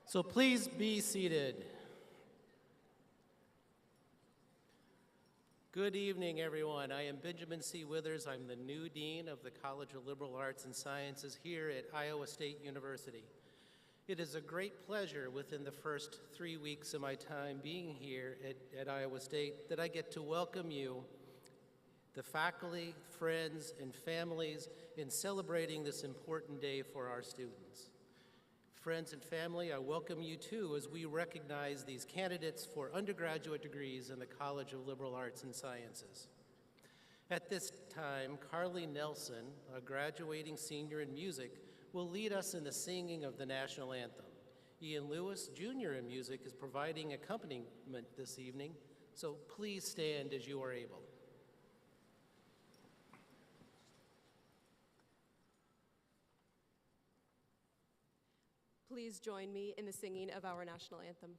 So please be seated. Good evening, everyone. I am Benjamin C. Withers. I'm the new dean of the College of Liberal Arts and Sciences here at Iowa State University. It is a great pleasure within the first 3 weeks of my time being here at Iowa State that I get to welcome you, the faculty, friends, and families in celebrating this important day for our students. Friends and family, I welcome you too as we recognize these candidates for undergraduate degrees in the College of Liberal Arts and Sciences. At this time, Carly Nelson, a graduating senior in music, will lead us in the singing of the national anthem. Ian Lewis, Jr. in music, is providing accompaniment this evening, so please stand as you are able. Please join me in the singing of our national anthem.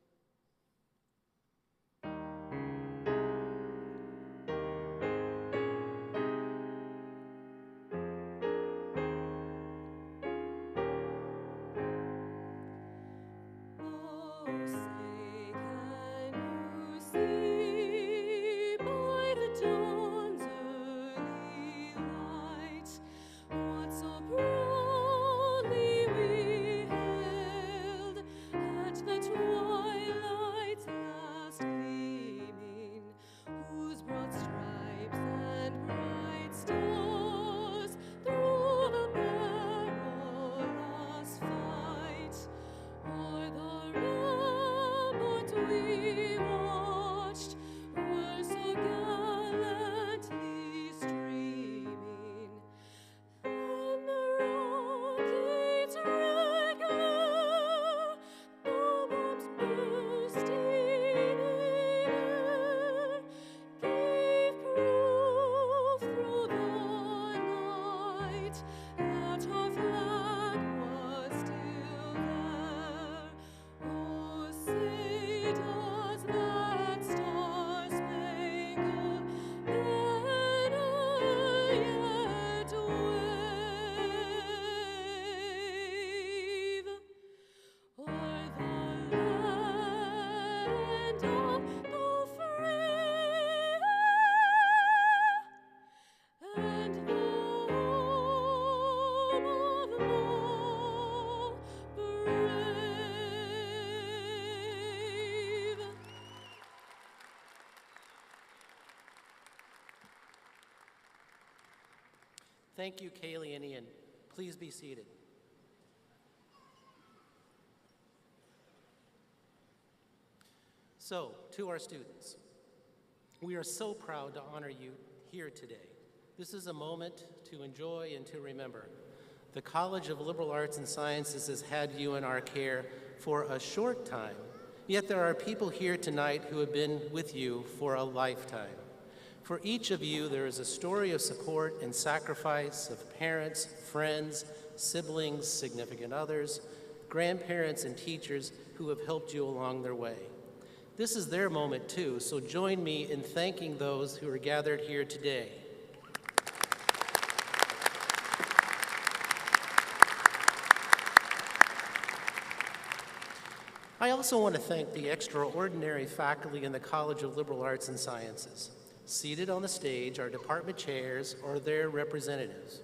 Thank you, Kaylee and Ian. Please be seated. So, to our students, we are so proud to honor you here today. This is a moment to enjoy and to remember. The College of Liberal Arts and Sciences has had you in our care for a short time, yet there are people here tonight who have been with you for a lifetime. For each of you, there is a story of support and sacrifice of parents, friends, siblings, significant others, grandparents, and teachers who have helped you along their way. This is their moment too, so join me in thanking those who are gathered here today. I also want to thank the extraordinary faculty in the College of Liberal Arts and Sciences. Seated on the stage are department chairs or their representatives.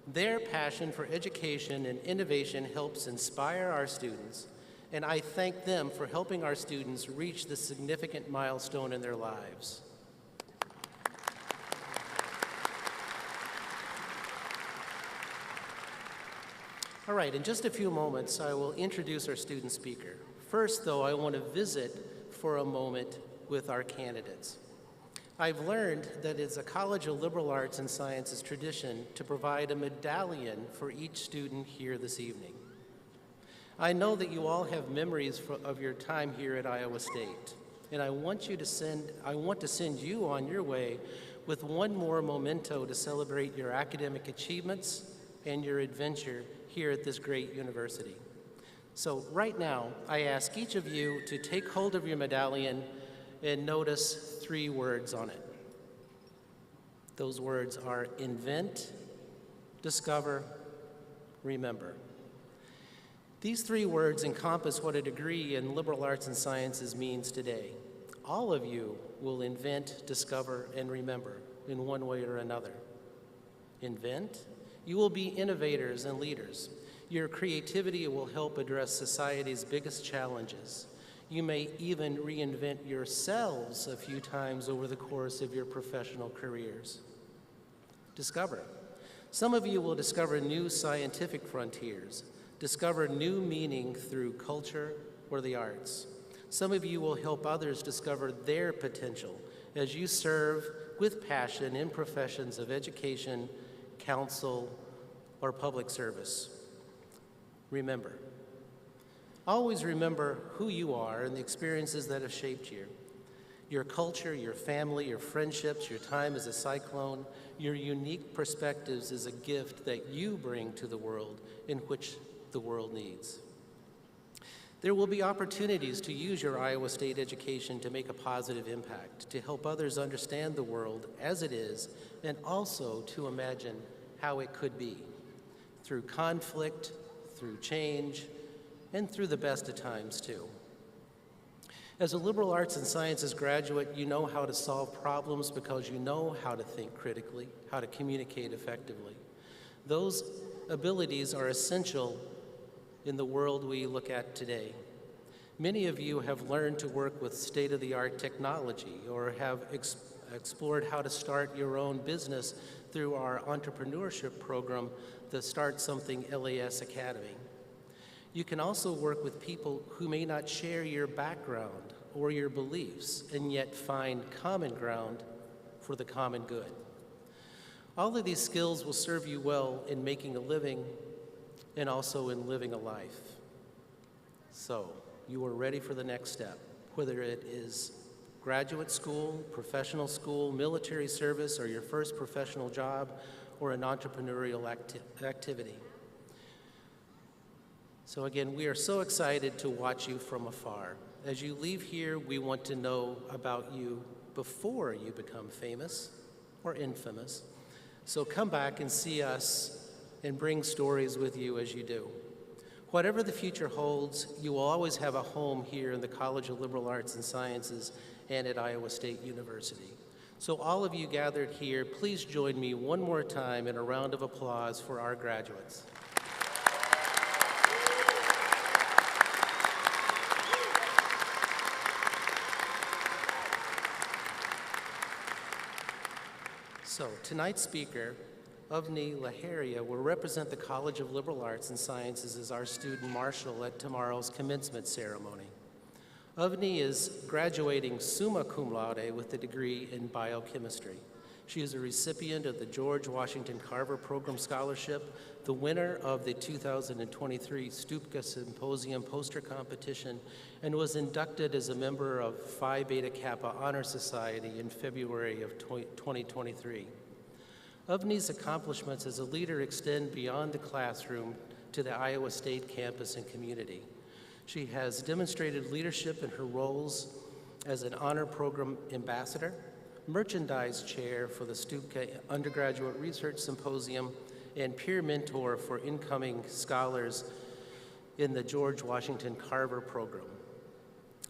Their passion for education and innovation helps inspire our students, and I thank them for helping our students reach this significant milestone in their lives. All right, in just a few moments, I will introduce our student speaker. First, though, I want to visit for a moment with our candidates. I've learned that it's a College of Liberal Arts and Sciences tradition to provide a medallion for each student here this evening. I know that you all have memories of your time here at Iowa State, and I want to send you on your way with one more memento to celebrate your academic achievements and your adventure here at this great university. So right now, I ask each of you to take hold of your medallion and notice 3 words on it. Those words are invent, discover, remember. These three words encompass what a degree in liberal arts and sciences means today. All of you will invent, discover, and remember in one way or another. Invent? You will be innovators and leaders. Your creativity will help address society's biggest challenges. You may even reinvent yourselves a few times over the course of your professional careers. Discover. Some of you will discover new scientific frontiers, discover new meaning through culture or the arts. Some of you will help others discover their potential as you serve with passion in professions of education, counsel, or public service. Remember. Always remember who you are and the experiences that have shaped you. Your culture, your family, your friendships, your time as a cyclone, your unique perspectives is a gift that you bring to the world in which the world needs. There will be opportunities to use your Iowa State education to make a positive impact, to help others understand the world as it is, and also to imagine how it could be, through conflict, through change, and through the best of times, too. As a liberal arts and sciences graduate, you know how to solve problems because you know how to think critically, how to communicate effectively. Those abilities are essential in the world we look at today. Many of you have learned to work with state-of-the-art technology or have explored how to start your own business through our entrepreneurship program, the Start Something LAS Academy. You can also work with people who may not share your background or your beliefs and yet find common ground for the common good. All of these skills will serve you well in making a living and also in living a life. So, you are ready for the next step, whether it is graduate school, professional school, military service, or your first professional job, or an entrepreneurial activity. So again, we are so excited to watch you from afar. As you leave here, we want to know about you before you become famous or infamous. So come back and see us and bring stories with you as you do. Whatever the future holds, you will always have a home here in the College of Liberal Arts and Sciences and at Iowa State University. So all of you gathered here, please join me one more time in a round of applause for our graduates. So tonight's speaker, Avni Laharia, will represent the College of Liberal Arts and Sciences as our student marshal at tomorrow's commencement ceremony. Avni is graduating summa cum laude with a degree in biochemistry. She is a recipient of the George Washington Carver Program Scholarship, the winner of the 2023 Stupka Symposium poster competition, and was inducted as a member of Phi Beta Kappa Honor Society in February of 2023. Avni's accomplishments as a leader extend beyond the classroom to the Iowa State campus and community. She has demonstrated leadership in her roles as an honor program ambassador, merchandise chair for the Stupka Undergraduate Research Symposium, and peer mentor for incoming scholars in the George Washington Carver program.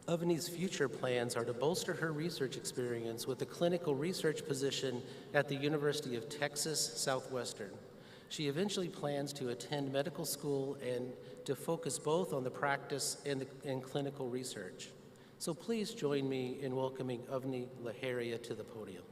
Avni's future plans are to bolster her research experience with a clinical research position at the University of Texas Southwestern. She eventually plans to attend medical school and to focus both on the practice and clinical research. So please join me in welcoming Avni Laharia to the podium.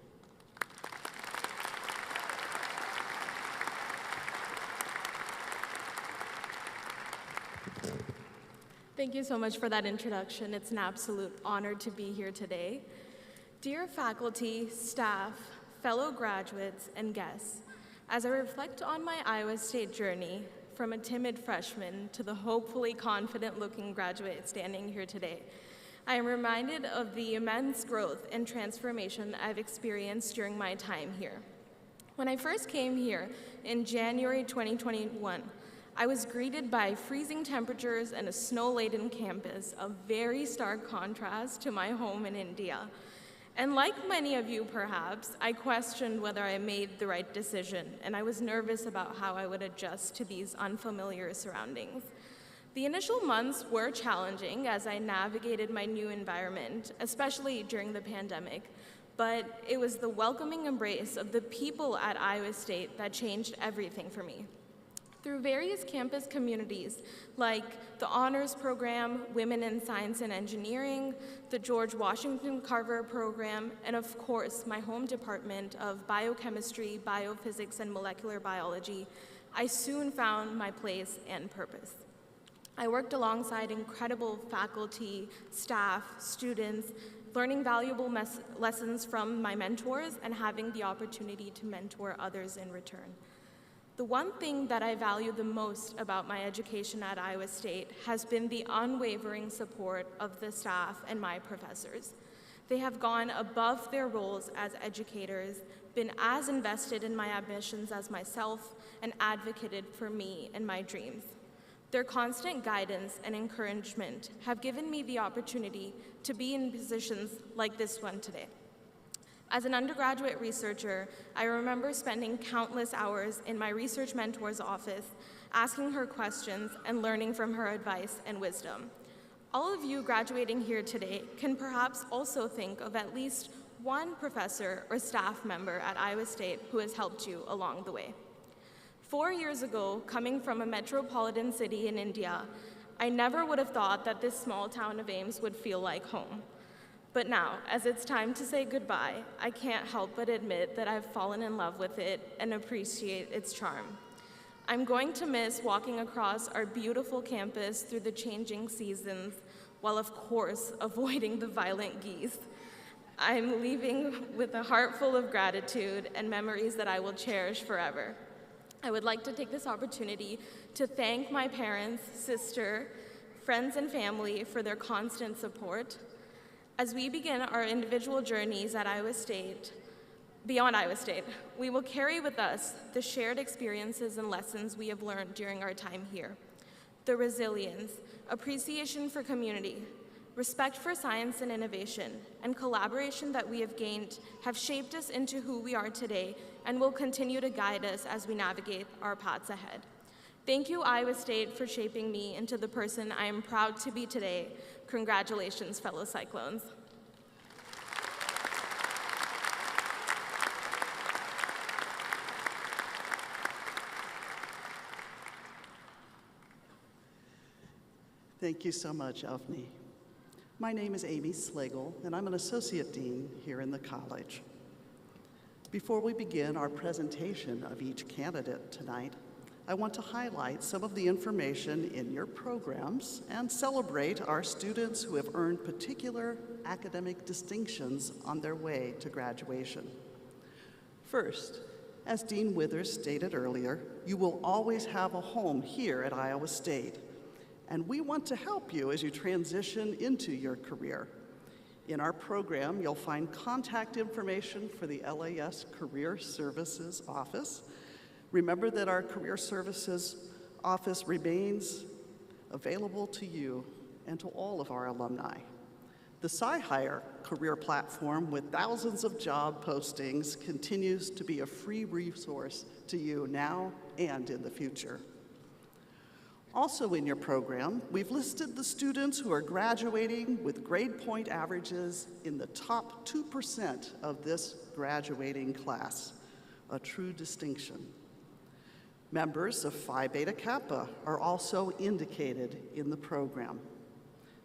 Thank you so much for that introduction. It's an absolute honor to be here today. Dear faculty, staff, fellow graduates, and guests, as I reflect on my Iowa State journey, from a timid freshman to the hopefully confident-looking graduate standing here today, I am reminded of the immense growth and transformation I've experienced during my time here. When I first came here in January 2021, I was greeted by freezing temperatures and a snow-laden campus, a very stark contrast to my home in India. And like many of you perhaps, I questioned whether I made the right decision, and I was nervous about how I would adjust to these unfamiliar surroundings. The initial months were challenging as I navigated my new environment, especially during the pandemic, but it was the welcoming embrace of the people at Iowa State that changed everything for me. Through various campus communities like the Honors Program, Women in Science and Engineering, the George Washington Carver Program, and of course, my home department of Biochemistry, Biophysics, and Molecular Biology, I soon found my place and purpose. I worked alongside incredible faculty, staff, students, learning valuable lessons from my mentors and having the opportunity to mentor others in return. The one thing that I value the most about my education at Iowa State has been the unwavering support of the staff and my professors. They have gone above their roles as educators, been as invested in my ambitions as myself, and advocated for me and my dreams. Their constant guidance and encouragement have given me the opportunity to be in positions like this one today. As an undergraduate researcher, I remember spending countless hours in my research mentor's office, asking her questions and learning from her advice and wisdom. All of you graduating here today can perhaps also think of at least one professor or staff member at Iowa State who has helped you along the way. 4 years ago, coming from a metropolitan city in India, I never would have thought that this small town of Ames would feel like home. But now, as it's time to say goodbye, I can't help but admit that I've fallen in love with it and appreciate its charm. I'm going to miss walking across our beautiful campus through the changing seasons, while of course avoiding the violent geese. I'm leaving with a heart full of gratitude and memories that I will cherish forever. I would like to take this opportunity to thank my parents, sister, friends, and family for their constant support. As we begin our individual journeys at Iowa State, beyond Iowa State, we will carry with us the shared experiences and lessons we have learned during our time here. The resilience, appreciation for community, respect for science and innovation, and collaboration that we have gained have shaped us into who we are today and will continue to guide us as we navigate our paths ahead. Thank you, Iowa State, for shaping me into the person I am proud to be today. Congratulations, fellow Cyclones. Thank you so much, Avni. My name is Amy Slagle, and I'm an Associate Dean here in the college. Before we begin our presentation of each candidate tonight, I want to highlight some of the information in your programs and celebrate our students who have earned particular academic distinctions on their way to graduation. First, as Dean Withers stated earlier, you will always have a home here at Iowa State, and we want to help you as you transition into your career. In our program, you'll find contact information for the LAS Career Services Office. Remember that our Career Services Office remains available to you and to all of our alumni. The SciHire career platform with thousands of job postings continues to be a free resource to you now and in the future. Also in your program, we've listed the students who are graduating with grade point averages in the top 2% of this graduating class, a true distinction. Members of Phi Beta Kappa are also indicated in the program.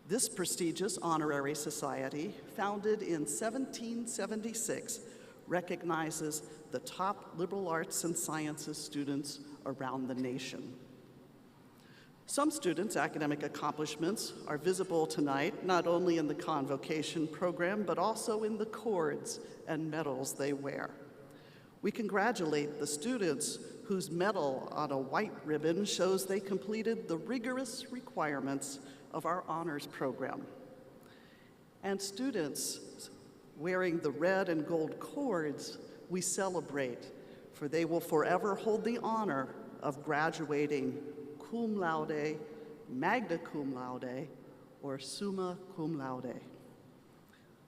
This prestigious honorary society, founded in 1776, recognizes the top liberal arts and sciences students around the nation. Some students' academic accomplishments are visible tonight, not only in the convocation program, but also in the cords and medals they wear. We congratulate the students whose medal on a white ribbon shows they completed the rigorous requirements of our honors program. And students wearing the red and gold cords, we celebrate, for they will forever hold the honor of graduating cum laude, magna cum laude, or summa cum laude.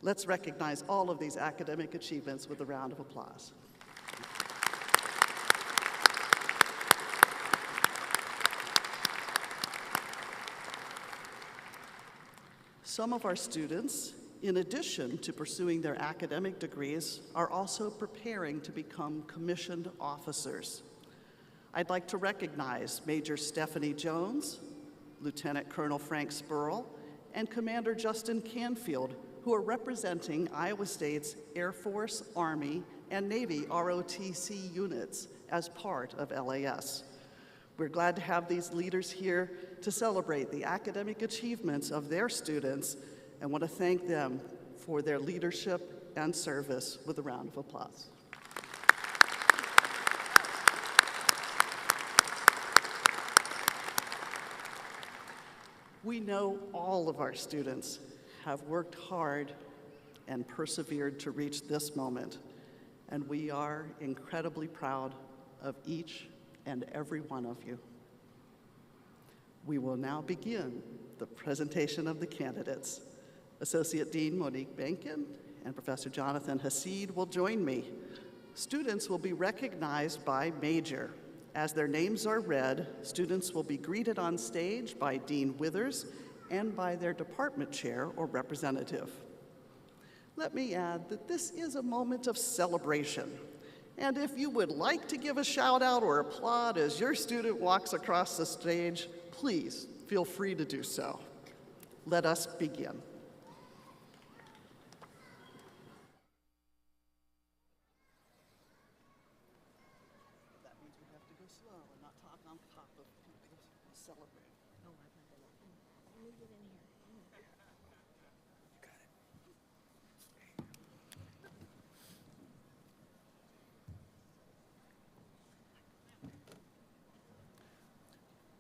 Let's recognize all of these academic achievements with a round of applause. Some of our students, in addition to pursuing their academic degrees, are also preparing to become commissioned officers. I'd like to recognize Major Stephanie Jones, Lieutenant Colonel Frank Spurl, and Commander Justin Canfield, who are representing Iowa State's Air Force, Army, and Navy ROTC units as part of LAS. We're glad to have these leaders here to celebrate the academic achievements of their students and want to thank them for their leadership and service with a round of applause. We know all of our students have worked hard and persevered to reach this moment, and we are incredibly proud of each and every one of you. We will now begin the presentation of the candidates. Associate Dean Monique Benkin and Professor Jonathan Hasid will join me. Students will be recognized by Major. As their names are read, students will be greeted on stage by Dean Withers and by their department chair or representative. Let me add that this is a moment of celebration. And if you would like to give a shout out or applaud as your student walks across the stage, please feel free to do so. Let us begin. That means we have to go slow and not talk on top of people celebrating.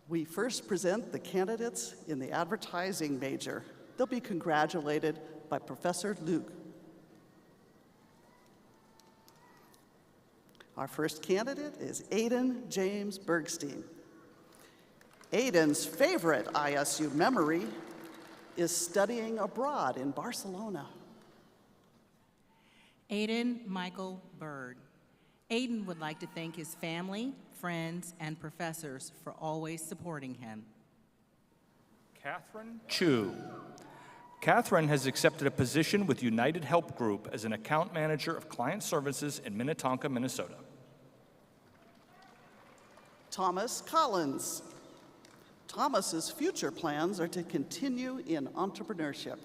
We first present the candidates in the advertising major. They'll be congratulated by Professor Luke. Our first candidate is Aiden James Bergstein. Aiden's favorite ISU memory is studying abroad in Barcelona. Aiden Michael Bird. Aiden would like to thank his family, friends, and professors for always supporting him. Catherine Chu. Catherine has accepted a position with United Help Group as an account manager of client services in Minnetonka, Minnesota. Thomas Collins. Thomas's future plans are to continue in entrepreneurship.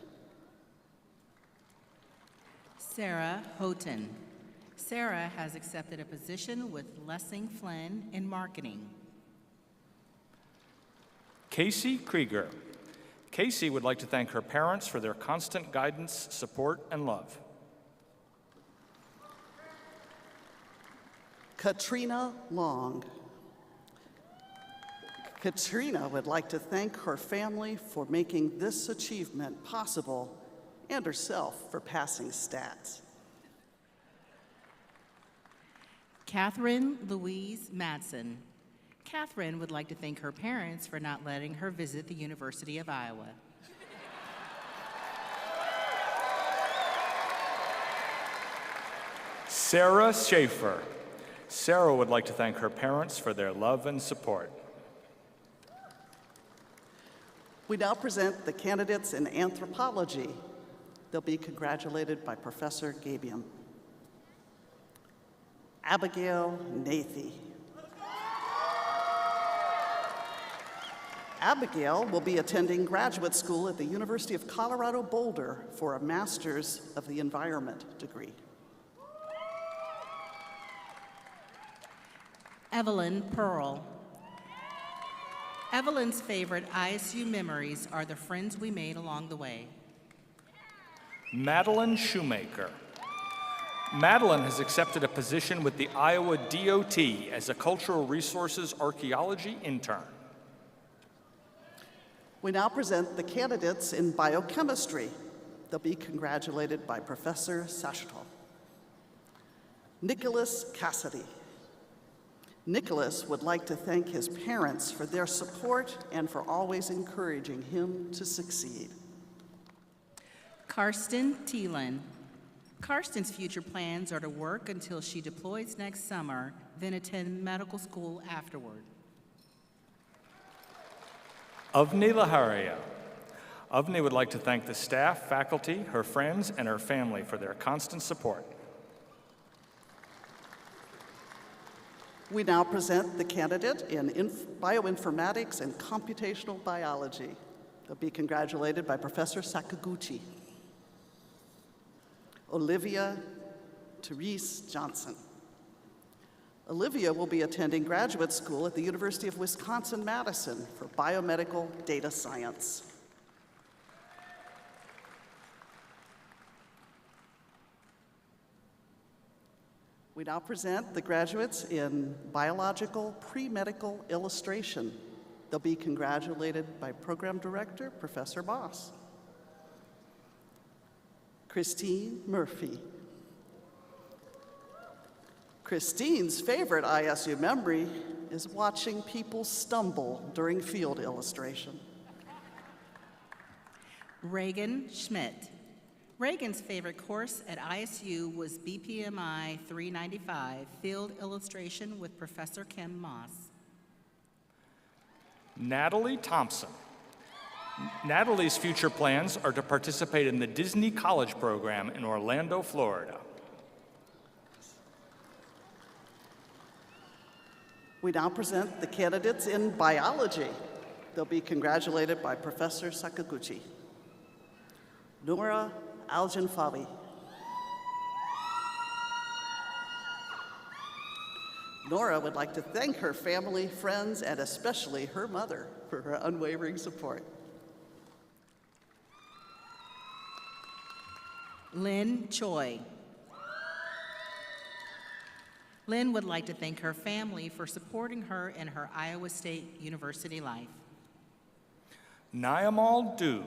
Sarah Houghton. Sarah has accepted a position with Lessing Flynn in marketing. Casey Krieger. Casey would like to thank her parents for their constant guidance, support, and love. Katrina Long. Katrina would like to thank her family for making this achievement possible and herself for passing stats. Catherine Louise Madsen. Catherine would like to thank her parents for not letting her visit the University of Iowa. Sarah Schaefer. Sarah would like to thank her parents for their love and support. We now present the candidates in anthropology. They'll be congratulated by Professor Gabium. Abigail Nathy. Abigail will be attending graduate school at the University of Colorado Boulder for a Master's of the Environment degree. Evelyn Pearl. Evelyn's favorite ISU memories are the friends we made along the way. Madeline Shoemaker. Madeline has accepted a position with the Iowa DOT as a Cultural Resources Archaeology intern. We now present the candidates in biochemistry. They'll be congratulated by Professor Sashtal. Nicholas Cassidy. Nicholas would like to thank his parents for their support and for always encouraging him to succeed. Karsten Thielen. Karsten's future plans are to work until she deploys next summer, then attend medical school afterward. Avni Laharia. Avni would like to thank the staff, faculty, her friends, and her family for their constant support. We now present the candidate in bioinformatics and computational biology. They'll be congratulated by Professor Sakaguchi. Olivia Therese Johnson. Olivia will be attending graduate school at the University of Wisconsin-Madison for biomedical data science. We now present the graduates in biological pre-medical illustration. They'll be congratulated by Program Director, Professor Moss. Christine Murphy. Christine's favorite ISU memory is watching people stumble during field illustration. Reagan Schmidt. Reagan's favorite course at ISU was BPMI 395, Field Illustration with Professor Kim Moss. Natalie Thompson. Natalie's future plans are to participate in the Disney College program in Orlando, Florida. We now present the candidates in biology. They'll be congratulated by Professor Sakaguchi. Nora Aljanfawi. Nora would like to thank her family, friends, and especially her mother for her unwavering support. Lynn Choi. Lynn would like to thank her family for supporting her in her Iowa State University life. Nyamal Du.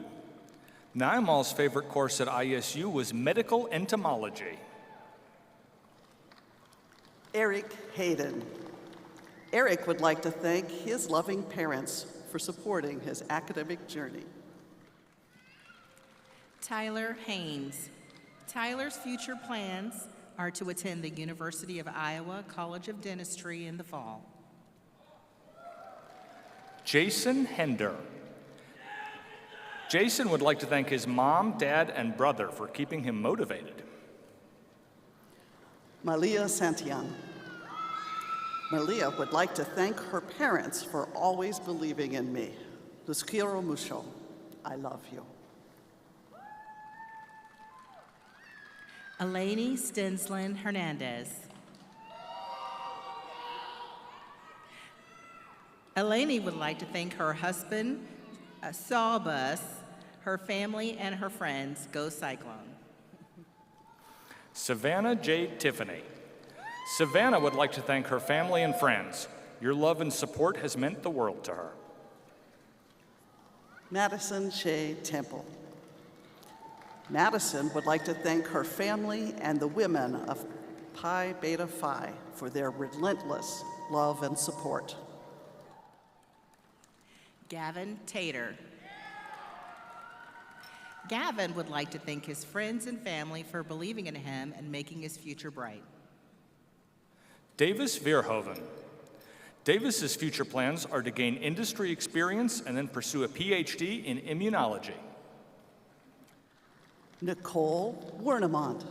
Nyamal's favorite course at ISU was medical entomology. Eric Hayden. Eric would like to thank his loving parents for supporting his academic journey. Tyler Haynes. Tyler's future plans are to attend the University of Iowa College of Dentistry in the fall. Jason Hender. Jason would like to thank his mom, dad, and brother for keeping him motivated. Malia Santian. Malia would like to thank her parents for always believing in me. Los quiero mucho. I love you. Eleni Stensland Hernandez. Eleni would like to thank her husband, Sawbus, her family, and her friends. Go Cyclone. Savannah J. Tiffany. Savannah would like to thank her family and friends. Your love and support has meant the world to her. Madison Shea Temple. Madison would like to thank her family and the women of Pi Beta Phi for their relentless love and support. Gavin Tater. Gavin would like to thank his friends and family for believing in him and making his future bright. Davis Verhoeven. Davis's future plans are to gain industry experience and then pursue a PhD in immunology. Nicole Wernemont.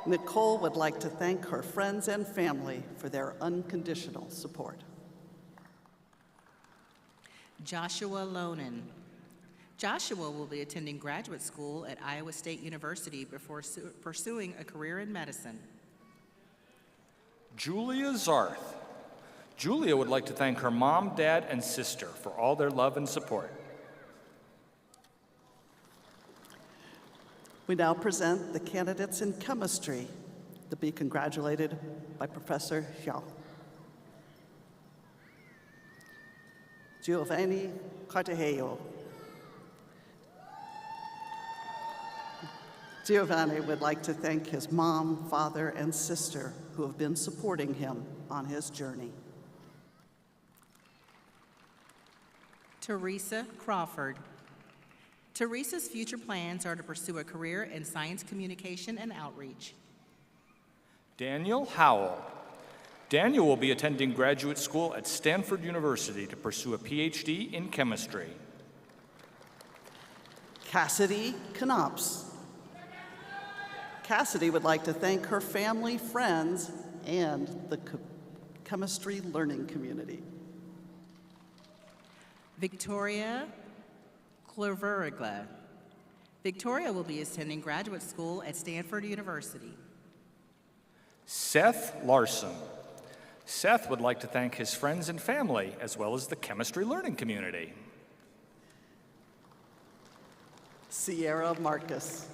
Nicole would like to thank her friends and family for their unconditional support. Joshua Lonan. Joshua will be attending graduate school at Iowa State University before pursuing a career in medicine. Julia Zarth. Julia would like to thank her mom, dad, and sister for all their love and support. We now present the candidates in chemistry to be congratulated by Professor Xiao. Giovanni Cartajejo. Giovanni would like to thank his mom, father, and sister who have been supporting him on his journey. Teresa Crawford. Teresa's future plans are to pursue a career in science communication and outreach. Daniel Howell. Daniel will be attending graduate school at Stanford University to pursue a PhD in chemistry. Cassidy Knops. Cassidy would like to thank her family, friends, and the chemistry learning community. Victoria Cloverigla. Victoria will be attending graduate school at Stanford University. Seth Larson. Seth would like to thank his friends and family, as well as the chemistry learning community. Sierra Marcus.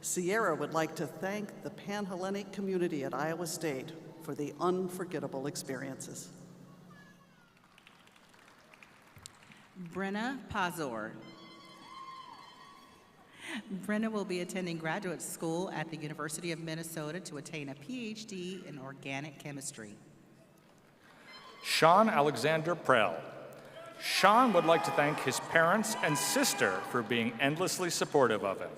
Sierra would like to thank the Panhellenic community at Iowa State for the unforgettable experiences. Brenna Pazor. Brenna will be attending graduate school at the University of Minnesota to attain a PhD in organic chemistry. Sean Alexander Prell. Sean would like to thank his parents and sister for being endlessly supportive of him.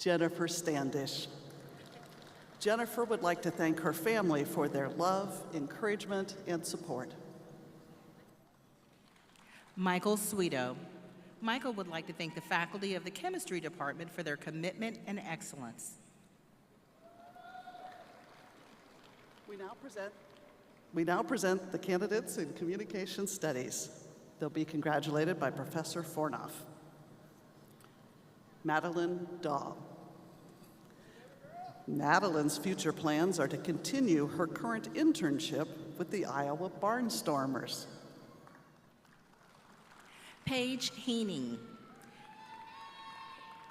Jennifer Standish. Jennifer would like to thank her family for their love, encouragement, and support. Michael Sweeto. Michael would like to thank the faculty of the chemistry department for their commitment and excellence. We now present the candidates in communication studies. They'll be congratulated by Professor Fornoff. Madeline Dahl. Madeline's future plans are to continue her current internship with the Iowa Barnstormers. Paige Heening.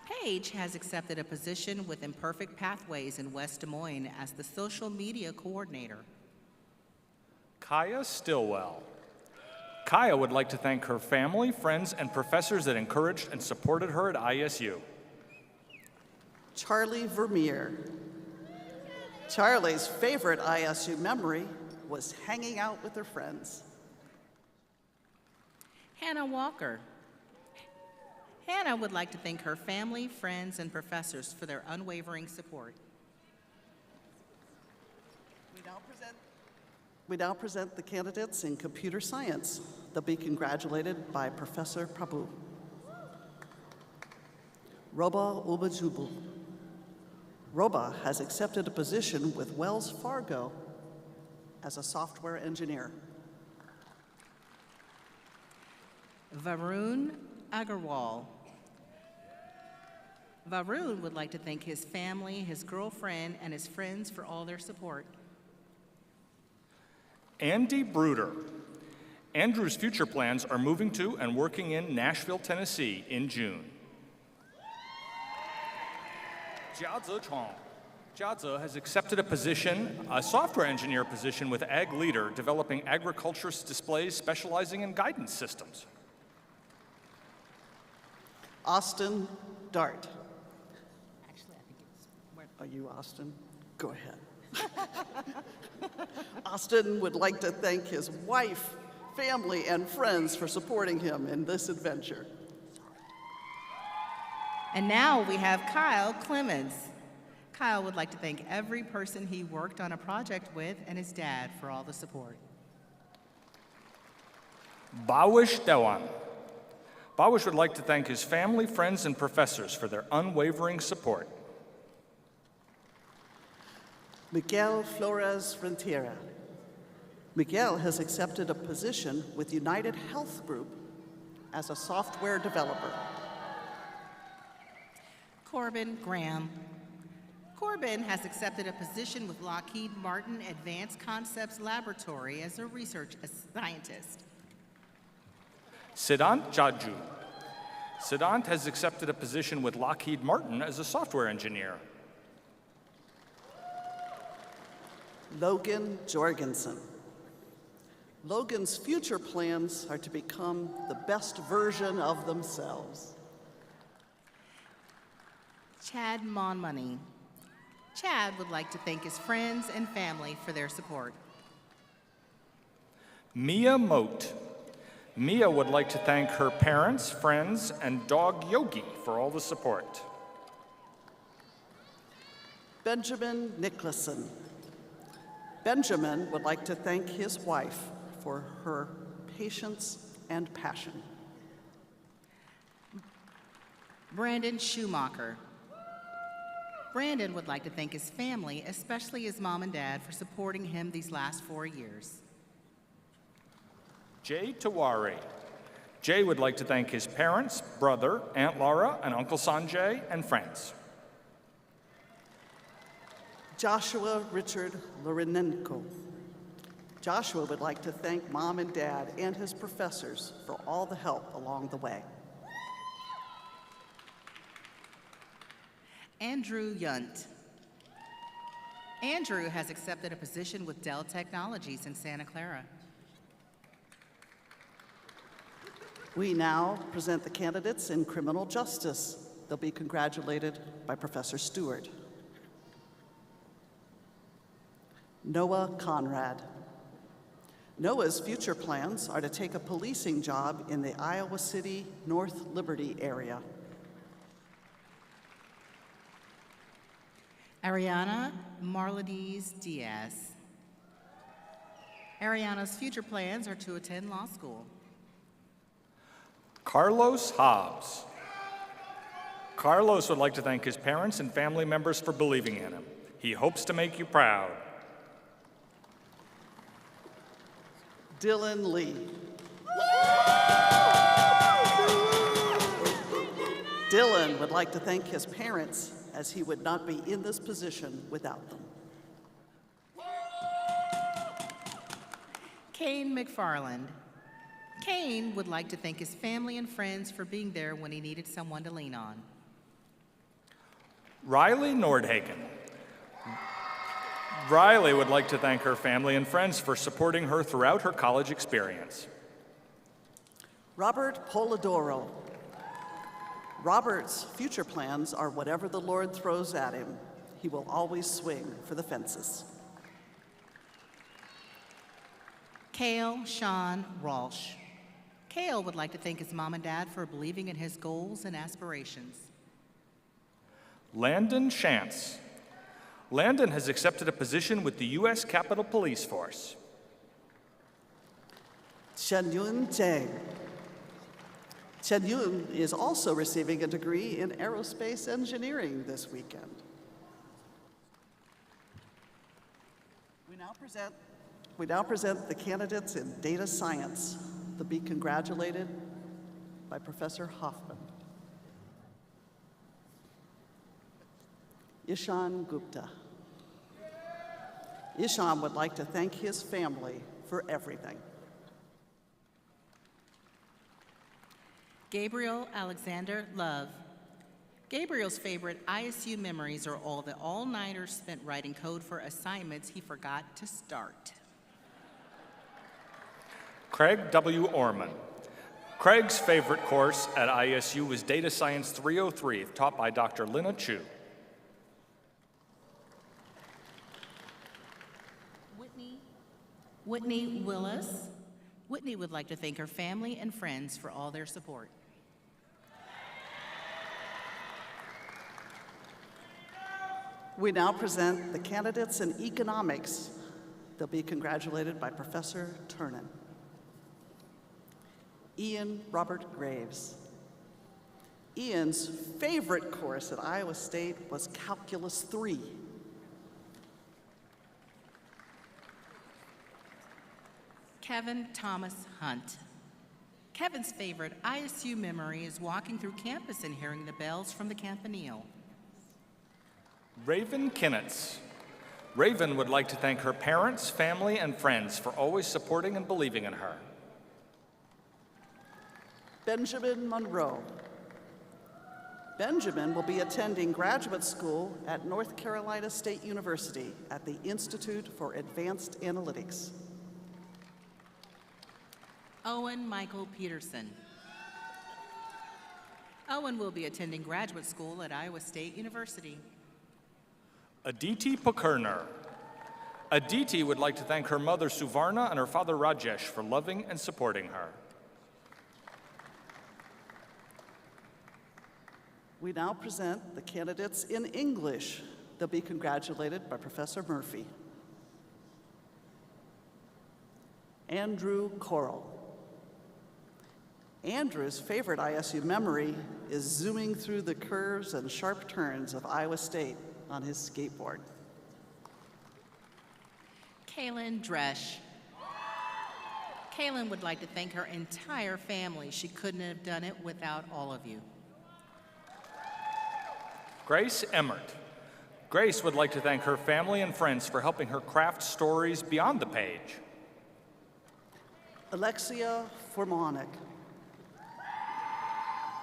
Paige has accepted a position with Imperfect Pathways in West Des Moines as the social media coordinator. Kaya Stillwell. Kaya would like to thank her family, friends, and professors that encouraged and supported her at ISU. Charlie Vermeer. Charlie's favorite ISU memory was hanging out with her friends. Hannah Walker. Hannah would like to thank her family, friends, and professors for their unwavering support. We now present the candidates in computer science. They'll be congratulated by Professor Prabhu. Roba Ubajubu. Roba has accepted a position with Wells Fargo as a software engineer. Varun Agarwal. Varun would like to thank his family, his girlfriend, and his friends for all their support. Andy Bruder. Andrew's future plans are moving to and working in Nashville, Tennessee in June. Jiaze Chong. Jiaze has accepted a software engineer position with Ag Leader, developing agriculture displays specializing in guidance systems. Austin Dart. Are you Austin? Go ahead. Austin would like to thank his wife, family, and friends for supporting him in this adventure. And now we have Kyle Clemens. Kyle would like to thank every person he worked on a project with and his dad for all the support. Bawish Dewan. Bawish would like to thank his family, friends, and professors for their unwavering support. Miguel Flores Frontera. Miguel has accepted a position with United Health Group as a software developer. Corbin Graham. Corbin has accepted a position with Lockheed Martin Advanced Concepts Laboratory as a research scientist. Siddhant Jaju. Siddhant has accepted a position with Lockheed Martin as a software engineer. Logan Jorgensen. Logan's future plans are to become the best version of themselves. Chad Monmoney. Chad would like to thank his friends and family for their support. Mia Moat. Mia would like to thank her parents, friends, and dog Yogi for all the support. Benjamin Nicholson. Benjamin would like to thank his wife for her patience and passion. Brandon Schumacher. Brandon would like to thank his family, especially his mom and dad, for supporting him these last 4 years. Jay Tawari. Jay would like to thank his parents, brother, Aunt Laura, and Uncle Sanjay, and friends. Joshua Richard Lorinenko. Joshua would like to thank Mom and Dad and his professors for all the help along the way. Andrew Yunt. Andrew has accepted a position with Dell Technologies in Santa Clara. We now present the candidates in criminal justice. They'll be congratulated by Professor Stewart. Noah Conrad. Noah's future plans are to take a policing job in the Iowa City, North Liberty area. Ariana Marlades Diaz. Ariana's future plans are to attend law school. Carlos Hobbs. Carlos would like to thank his parents and family members for believing in him. He hopes to make you proud. Dylan Lee. Dylan would like to thank his parents, as he would not be in this position without them. Kane McFarland. Kane would like to thank his family and friends for being there when he needed someone to lean on. Riley Nordhagen. Riley would like to thank her family and friends for supporting her throughout her college experience. Robert Polidoro. Robert's future plans are whatever the Lord throws at him. He will always swing for the fences. Cale Sean Walsh. Cale would like to thank his mom and dad for believing in his goals and aspirations. Landon Shantz. Landon has accepted a position with the U.S. Capitol Police Force. Chen-Yun Cheng. Chen-Yun is also receiving a degree in aerospace engineering this weekend. We now present the candidates in data science. They'll be congratulated by Professor Hoffman. Ishan Gupta. Ishan would like to thank his family for everything. Gabriel Alexander Love. Gabriel's favorite ISU memories are all the all-nighters spent writing code for assignments he forgot to start. Craig W. Orman. Craig's favorite course at ISU was Data Science 303, taught by Dr. Lina Chu. Whitney Willis. Whitney would like to thank her family and friends for all their support. We now present the candidates in economics. They'll be congratulated by Professor Turnen. Ian Robert Graves. Ian's favorite course at Iowa State was Calculus 3. Kevin Thomas Hunt. Kevin's favorite ISU memory is walking through campus and hearing the bells from the campanile. Raven Kinnitz. Raven would like to thank her parents, family, and friends for always supporting and believing in her. Benjamin Monroe. Benjamin will be attending graduate school at North Carolina State University at the Institute for Advanced Analytics. Owen Michael Peterson. Owen will be attending graduate school at Iowa State University. Aditi Pokerner. Aditi would like to thank her mother Suvarna and her father Rajesh for loving and supporting her. We now present the candidates in English. They'll be congratulated by Professor Murphy. Andrew Coral. Andrew's favorite ISU memory is zooming through the curves and sharp turns of Iowa State on his skateboard. Kaylin Dresch. Kaylin would like to thank her entire family. She couldn't have done it without all of you. Grace Emmert. Grace would like to thank her family and friends for helping her craft stories beyond the page. Alexia Formanek.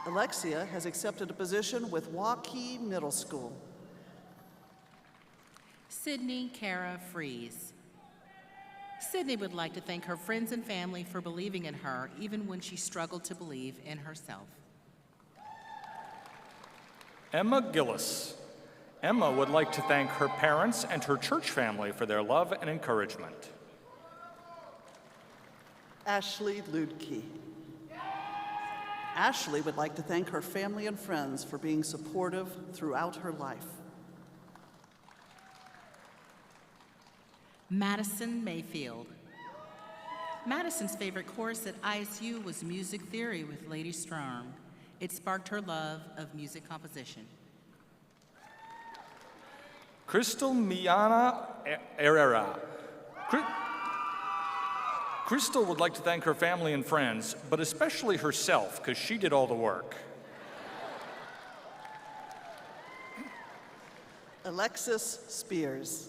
Alexia has accepted a position with Waukee Middle School. Sydney Kara Fries. Sydney would like to thank her friends and family for believing in her even when she struggled to believe in herself. Emma Gillis. Emma would like to thank her parents and her church family for their love and encouragement. Ashley Ludke. Ashley would like to thank her family and friends for being supportive throughout her life. Madison Mayfield. Madison's favorite course at ISU was music theory with Lady Strom. It sparked her love of music composition. Crystal Miana Herrera. Crystal would like to thank her family and friends, but especially herself, because she did all the work. Alexis Spears.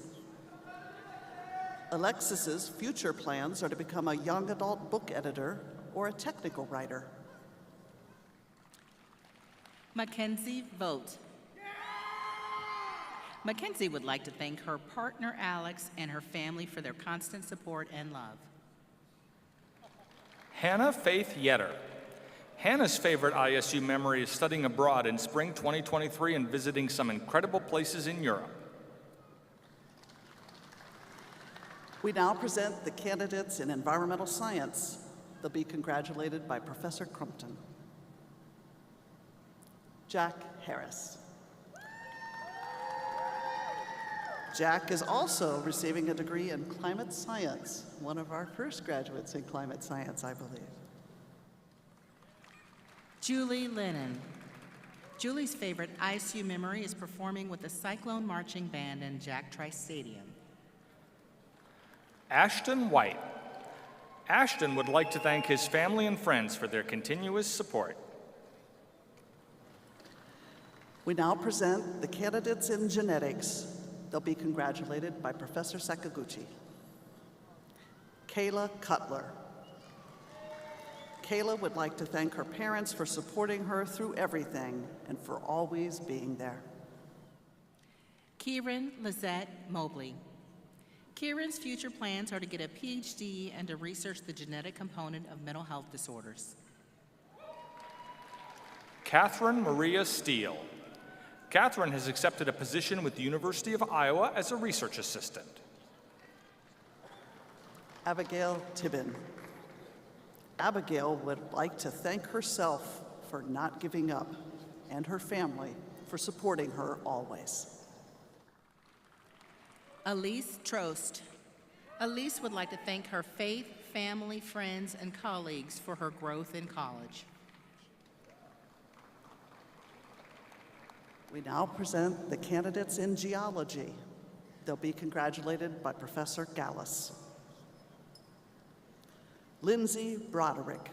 Alexis's future plans are to become a young adult book editor or a technical writer. Mackenzie Vogt. Mackenzie would like to thank her partner Alex and her family for their constant support and love. Hannah Faith Yetter. Hannah's favorite ISU memory is studying abroad in spring 2023 and visiting some incredible places in Europe. We now present the candidates in environmental science. They'll be congratulated by Professor Crumpton. Jack Harris. Jack is also receiving a degree in climate science, one of our first graduates in climate science, I believe. Julie Lennon. Julie's favorite ISU memory is performing with the Cyclone Marching Band in Jack Trice Stadium. Ashton White. Ashton would like to thank his family and friends for their continuous support. We now present the candidates in genetics. They'll be congratulated by Professor Sakaguchi. Kayla Cutler. Kayla would like to thank her parents for supporting her through everything and for always being there. Kieran Lizette Mobley. Kieran's future plans are to get a PhD and to research the genetic component of mental health disorders. Catherine Maria Steele. Catherine has accepted a position with the University of Iowa as a research assistant. Abigail Tibbin. Abigail would like to thank herself for not giving up and her family for supporting her always. Elise Trost. Elise would like to thank her faith, family, friends, and colleagues for her growth in college. We now present the candidates in geology. They'll be congratulated by Professor Gallus. Lindsay Broderick.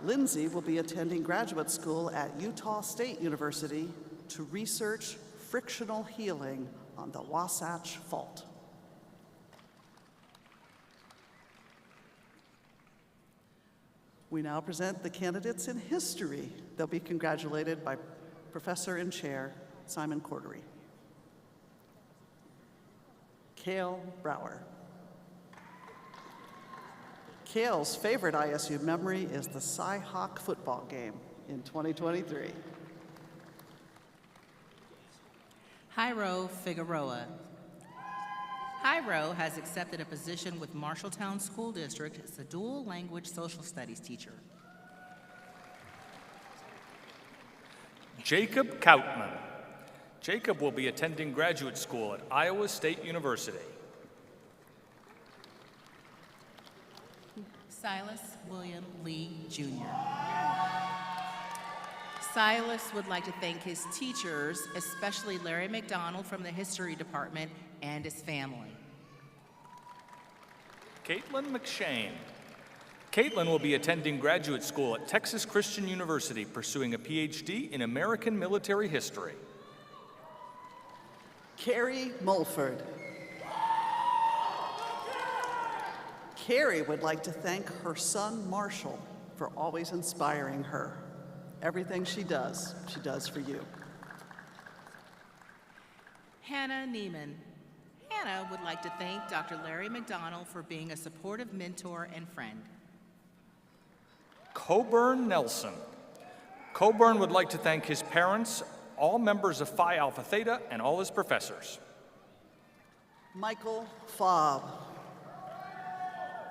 Lindsay will be attending graduate school at Utah State University to research frictional healing on the Wasatch Fault. We now present the candidates in history. They'll be congratulated by Professor and Chair Simon Cordery. Cale Brower. Cale's favorite ISU memory is the Cy-Hawk football game in 2023. Jairo Figueroa. Jairo has accepted a position with Marshalltown School District as a dual language social studies teacher. Jacob Kautman. Jacob will be attending graduate school at Iowa State University. Silas William Lee, Jr. Silas would like to thank his teachers, especially Larry McDonald from the History Department, and his family. Caitlin McShane. Caitlin will be attending graduate school at Texas Christian University, pursuing a PhD in American military history. Carrie Mulford. Carrie would like to thank her son, Marshall, for always inspiring her. Everything she does for you. Hannah Neiman. Hannah would like to thank Dr. Larry McDonald for being a supportive mentor and friend. Coburn Nelson. Coburn would like to thank his parents, all members of Phi Alpha Theta, and all his professors. Michael Fobb.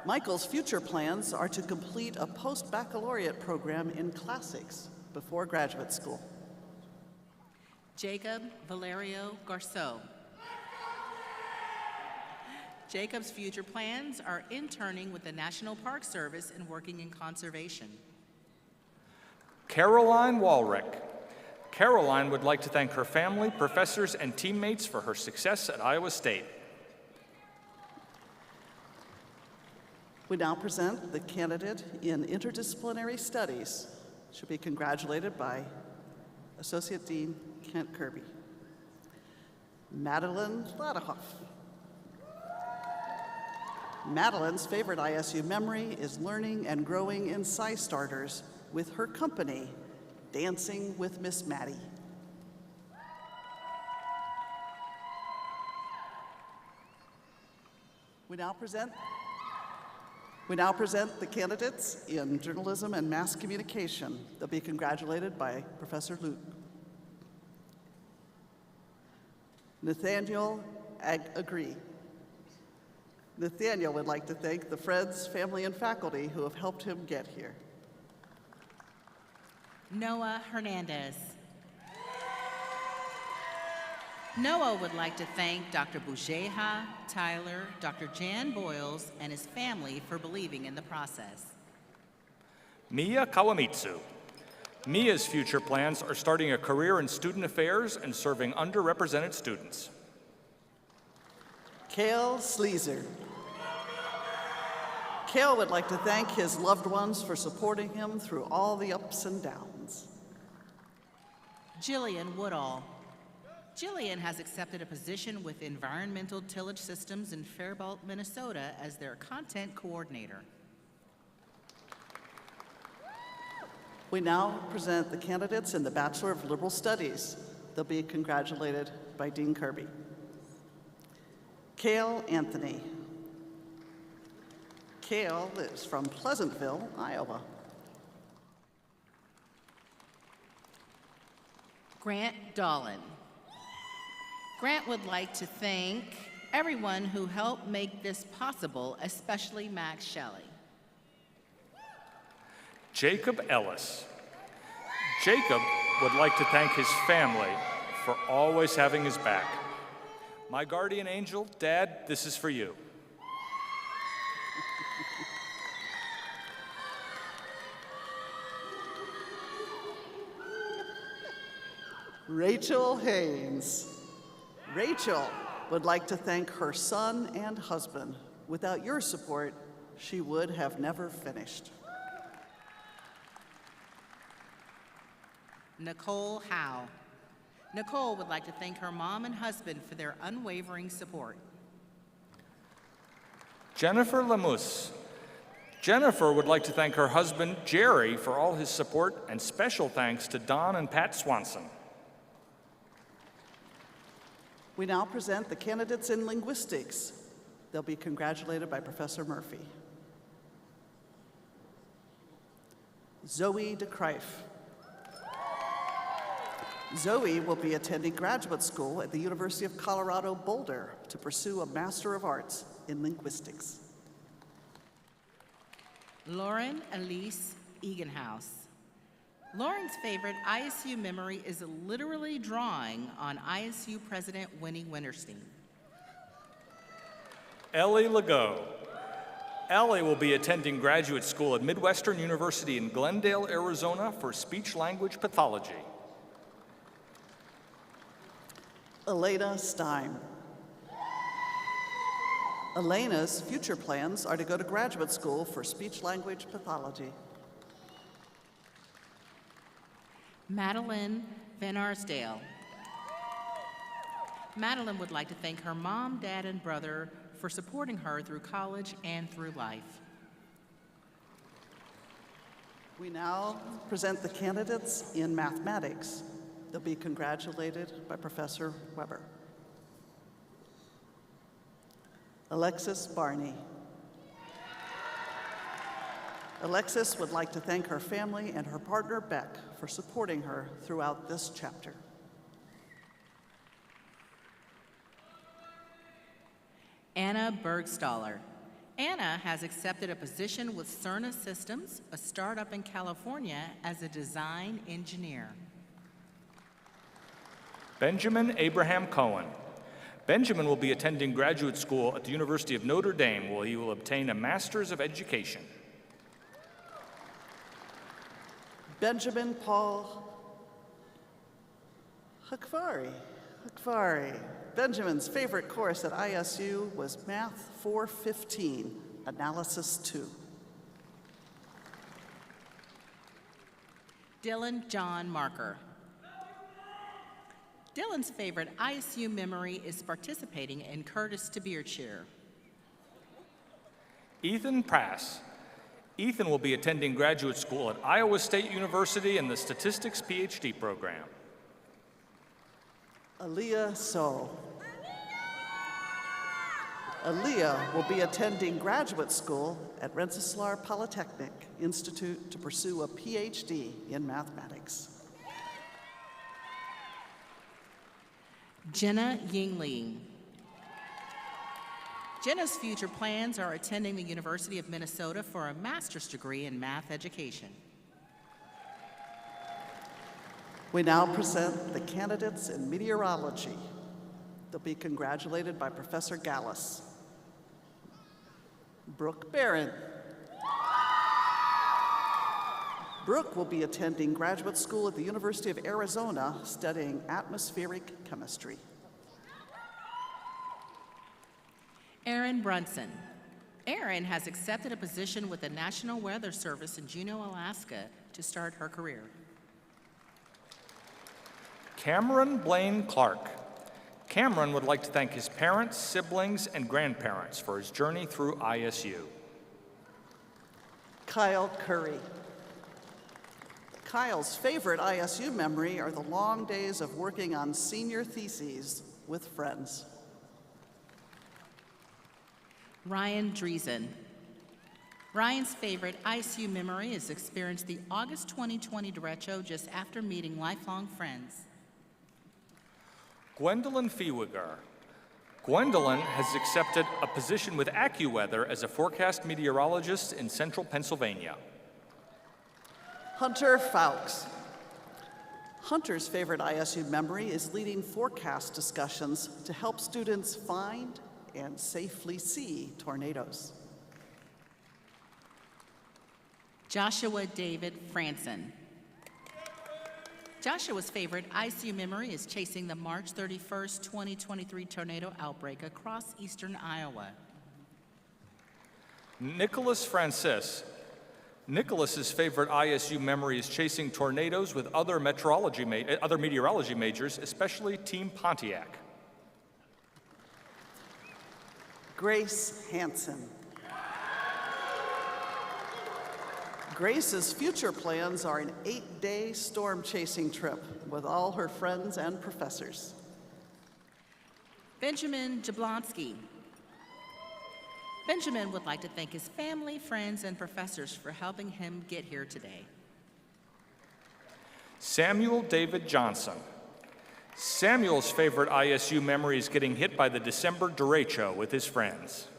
Michael's future plans are to complete a post-baccalaureate program in classics before graduate school. Jacob Valerio Garceau. Jacob's future plans are interning with the National Park Service and working in conservation. Caroline Walrick. Caroline would like to thank her family, professors, and teammates for her success at Iowa State. We now present the candidate in interdisciplinary studies. She'll be congratulated by Associate Dean Kent Kirby. Madeline Ladahoff. Madeline's favorite ISU memory is learning and growing in SciStarters with her company, Dancing with Miss Maddie. We now present the candidates in journalism and mass communication. They'll be congratulated by Professor Luke. Nathaniel Agree. Nathaniel would like to thank the friends, family, and faculty who have helped him get here. Noah Hernandez. Noah would like to thank Dr. Bujeha, Tyler, Dr. Jan Boyles, and his family for believing in the process. Mia Kawamitsu. Mia's future plans are starting a career in student affairs and serving underrepresented students. Cale Sleezer. Cale would like to thank his loved ones for supporting him through all the ups and downs. Jillian Woodall. Jillian has accepted a position with Environmental Tillage Systems in Faribault, Minnesota as their content coordinator. We now present the candidates in the Bachelor of Liberal Studies. They'll be congratulated by Dean Kirby. Cale Anthony. Cale is from Pleasantville, Iowa. Grant Dolan. Grant would like to thank everyone who helped make this possible, especially Max Shelley. Jacob Ellis. Jacob would like to thank his family for always having his back. My guardian angel, Dad, this is for you. Rachel Haynes. Rachel would like to thank her son and husband. Without your support, she would have never finished. Nicole Howe. Nicole would like to thank her mom and husband for their unwavering support. Jennifer Lemus. Jennifer would like to thank her husband, Jerry, for all his support, and special thanks to Don and Pat Swanson. We now present the candidates in linguistics. They'll be congratulated by Professor Murphy. Zoe DeCrife. Zoe will be attending graduate school at the University of Colorado Boulder to pursue a Master of Arts in Linguistics. Lauren Elise Eganhouse. Lauren's favorite ISU memory is literally drawing on ISU President Winnie Winterstein. Ellie Legault. Ellie will be attending graduate school at Midwestern University in Glendale, Arizona for speech-language pathology. Elena Stein. Elena's future plans are to go to graduate school for speech-language pathology. Madeline Van Arsdale. Madeline would like to thank her mom, dad, and brother for supporting her through college and through life. We now present the candidates in mathematics. They'll be congratulated by Professor Weber. Alexis Barney. Alexis would like to thank her family and her partner, Beck, for supporting her throughout this chapter. Anna Bergstaller. Anna has accepted a position with Cerna Systems, a startup in California, as a design engineer. Benjamin Abraham Cohen. Benjamin will be attending graduate school at the University of Notre Dame, where he will obtain a Master's of Education. Benjamin Paul Hakvari. Benjamin's favorite course at ISU was Math 415, Analysis 2. Dylan John Marker. Dylan's favorite ISU memory is participating in Curtis DeBeer Cheer. Ethan Prass. Ethan will be attending graduate school at Iowa State University in the Statistics PhD program. Aaliyah So. Aaliyah will be attending graduate school at Rensselaer Polytechnic Institute to pursue a PhD in mathematics. Jenna Yingling. Jenna's future plans are attending the University of Minnesota for a master's degree in math education. We now present the candidates in meteorology. They'll be congratulated by Professor Gallus. Brooke Barron. Brooke will be attending graduate school at the University of Arizona studying atmospheric chemistry. Erin Brunson. Erin has accepted a position with the National Weather Service in Juneau, Alaska to start her career. Cameron Blaine Clark. Cameron would like to thank his parents, siblings, and grandparents for his journey through ISU. Kyle Curry. Kyle's favorite ISU memory are the long days of working on senior theses with friends. Ryan Driesen. Ryan's favorite ISU memory is experiencing the August 2020 derecho just after meeting lifelong friends. Gwendolyn Fiewiger. Gwendolyn has accepted a position with AccuWeather as a forecast meteorologist in central Pennsylvania. Hunter Fowkes. Hunter's favorite ISU memory is leading forecast discussions to help students find and safely see tornadoes. Joshua David Franson. Joshua's favorite ISU memory is chasing the March 31st, 2023 tornado outbreak across eastern Iowa. Nicholas Francis. Nicholas's favorite ISU memory is chasing tornadoes with other meteorology majors, especially Team Pontiac. Grace Hansen. Grace's future plans are an 8-day storm chasing trip with all her friends and professors. Benjamin Jablonski. Benjamin would like to thank his family, friends, and professors for helping him get here today. Samuel David Johnson. Samuel's favorite ISU memory is getting hit by the December derecho with his friends.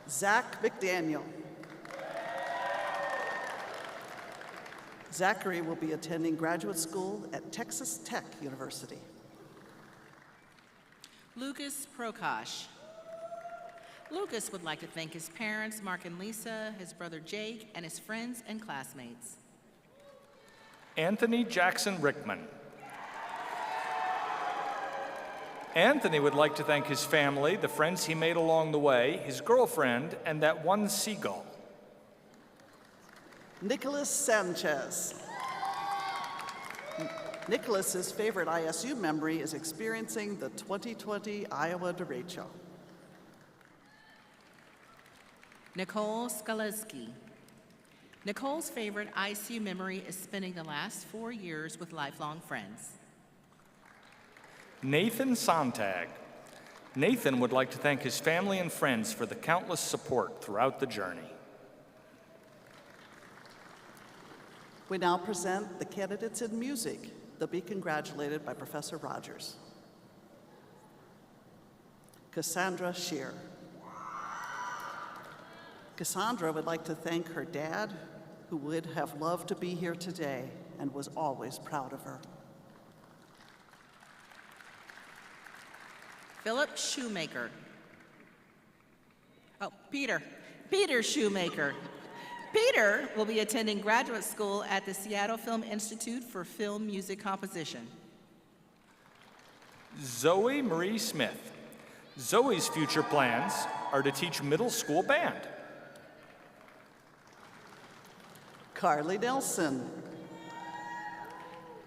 Zach McDaniel. Zachary will be attending graduate school at Texas Tech University. Lucas Prokash. Lucas would like to thank his parents, Mark and Lisa, his brother Jake, and his friends and classmates. Anthony Jackson Rickman. Anthony would like to thank his family, the friends he made along the way, his girlfriend, and that one seagull. Nicholas Sanchez. Nicholas's favorite ISU memory is experiencing the 2020 Iowa derecho. Nicole Skaleski. Nicole's favorite ICU memory is spending the last 4 years with lifelong friends. Nathan Sontag. Nathan would like to thank his family and friends for the countless support throughout the journey. We now present the candidates in music. They'll be congratulated by Professor Rogers. Cassandra Shear. Cassandra would like to thank her dad, who would have loved to be here today and was always proud of her. Philip Shoemaker. Peter Shoemaker. Peter will be attending graduate school at the Seattle Film Institute for Film Music Composition. Zoe Marie Smith. Zoe's future plans are to teach middle school band. Carly Nelson.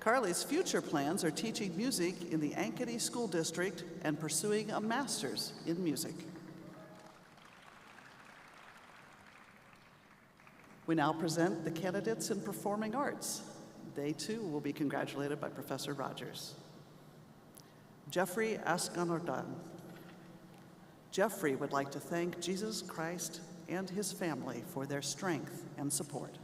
Carly's future plans are teaching music in the Ankeny School District and pursuing a master's in music. We now present the candidates in performing arts. They too will be congratulated by Professor Rogers. Jeffrey Ascanordon. Jeffrey would like to thank Jesus Christ and his family for their strength and support.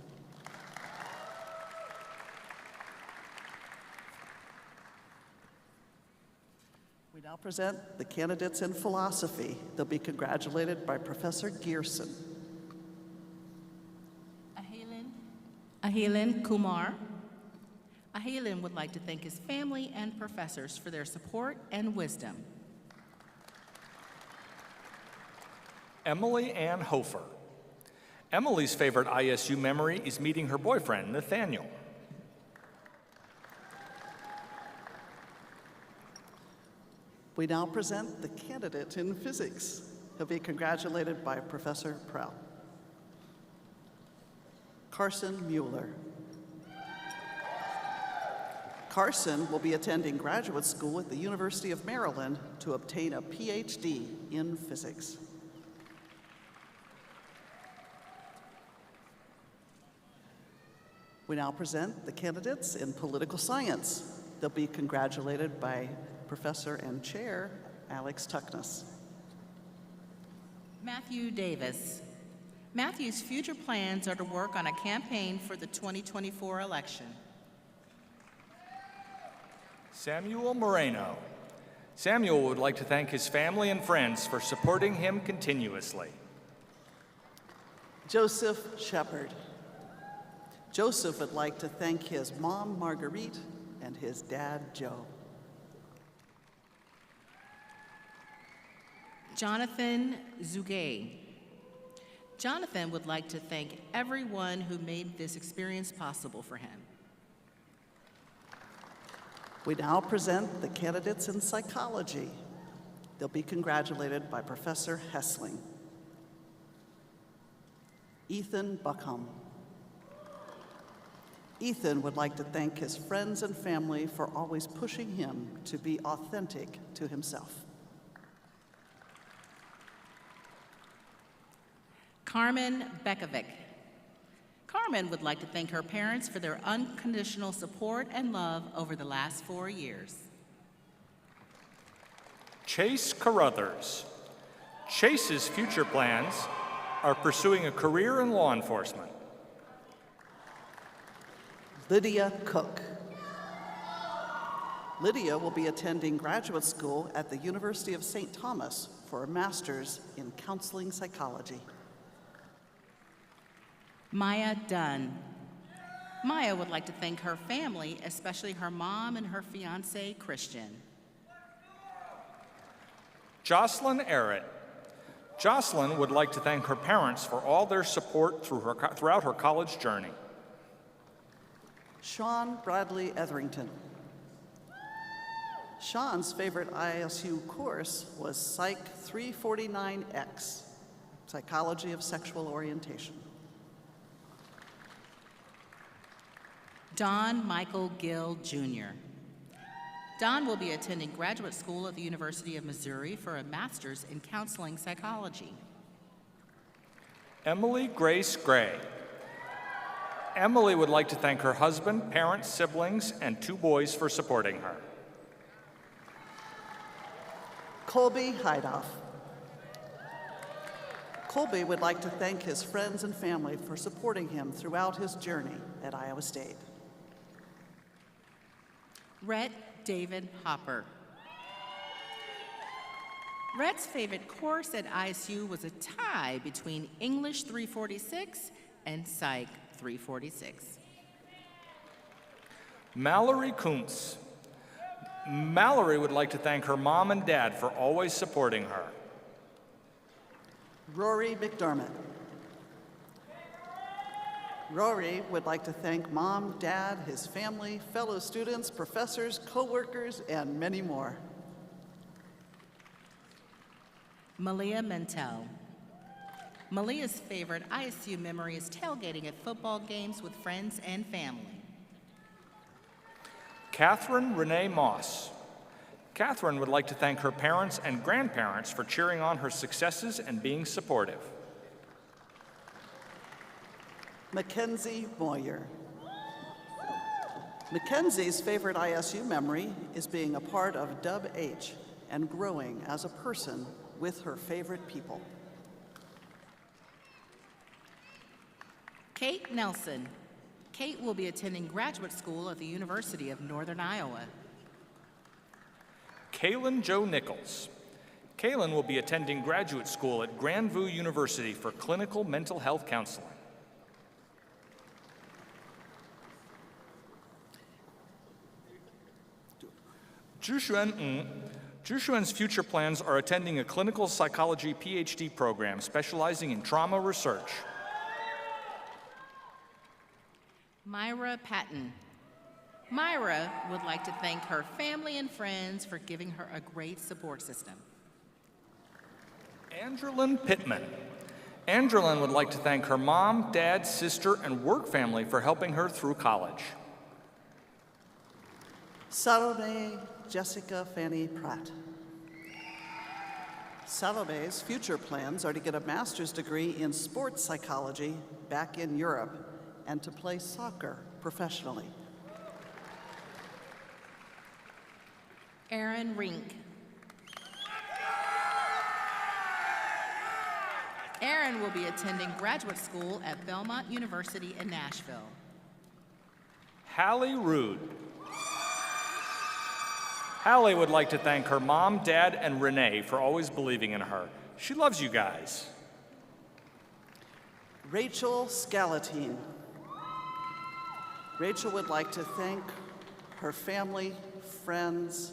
We now present the candidates in philosophy. They'll be congratulated by Professor Gearson. Ahilan Kumar. Ahilan would like to thank his family and professors for their support and wisdom. Emily Ann Hofer. Emily's favorite ISU memory is meeting her boyfriend, Nathaniel. We now present the candidate in physics. He'll be congratulated by Professor Prowl. Carson Mueller. Carson will be attending graduate school at the University of Maryland to obtain a PhD in physics. We now present the candidates in political science. They'll be congratulated by Professor and Chair Alex Tuckness. Matthew Davis. Matthew's future plans are to work on a campaign for the 2024 election. Samuel Moreno. Samuel would like to thank his family and friends for supporting him continuously. Joseph Shepard. Joseph would like to thank his mom, Marguerite, and his dad, Joe. Jonathan Zugay. Jonathan would like to thank everyone who made this experience possible for him. We now present the candidates in psychology. They'll be congratulated by Professor Hessling. Ethan Buckham. Ethan would like to thank his friends and family for always pushing him to be authentic to himself. Carmen Bekovic. Carmen would like to thank her parents for their unconditional support and love over the last 4 years. Chase Carruthers. Chase's future plans are pursuing a career in law enforcement. Lydia Cook. Lydia will be attending graduate school at the University of St. Thomas for a master's in counseling psychology. Maya Dunn. Maya would like to thank her family, especially her mom and her fiance, Christian. Jocelyn Arrett. Jocelyn would like to thank her parents for all their support throughout her college journey. Sean Bradley Etherington. Sean's favorite ISU course was Psych 349X, Psychology of Sexual Orientation. Don Michael Gill, Jr. Don will be attending graduate school at the University of Missouri for a master's in counseling psychology. Emily Grace Gray. Emily would like to thank her husband, parents, siblings, and 2 boys for supporting her. Colby Heidoff. Colby would like to thank his friends and family for supporting him throughout his journey at Iowa State. Rhett David Hopper. Rhett's favorite course at ISU was a tie between English 346 and Psych 346. Mallory Kuntz. Mallory would like to thank her mom and dad for always supporting her. Rory McDermott. Rory would like to thank Mom, Dad, his family, fellow students, professors, co-workers, and many more. Malia Mentel. Malia's favorite ISU memory is tailgating at football games with friends and family. Catherine Renee Moss. Catherine would like to thank her parents and grandparents for cheering on her successes and being supportive. Mackenzie Moyer. Mackenzie's favorite ISU memory is being a part of Dub H and growing as a person with her favorite people. Kate Nelson. Kate will be attending graduate school at the University of Northern Iowa. Kaylin Joe Nichols. Kaylin will be attending graduate school at Grandview University for clinical mental health counseling. Zhuxuan Ng. Zhuxuan's future plans are attending a clinical psychology PhD program specializing in trauma research. Myra Patton. Myra would like to thank her family and friends for giving her a great support system. Andrelyn Pittman. Andrelyn would like to thank her mom, dad, sister, and work family for helping her through college. Salome Jessica Fanny Pratt. Salome's future plans are to get a master's degree in sports psychology back in Europe and to play soccer professionally. Aaron Rink. Aaron will be attending graduate school at Belmont University in Nashville. Hallie Rude. Hallie would like to thank her mom, dad, and Renee for always believing in her. She loves you guys. Rachel Scalatine. Rachel would like to thank her family, friends,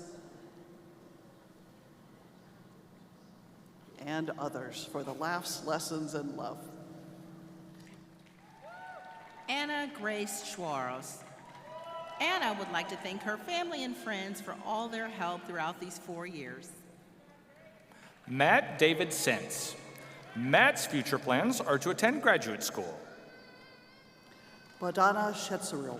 and others for the laughs, lessons, and love. Anna Grace Schwarz. Anna would like to thank her family and friends for all their help throughout these 4 years. Matt David Sentz. Matt's future plans are to attend graduate school. Badana Shetzeril.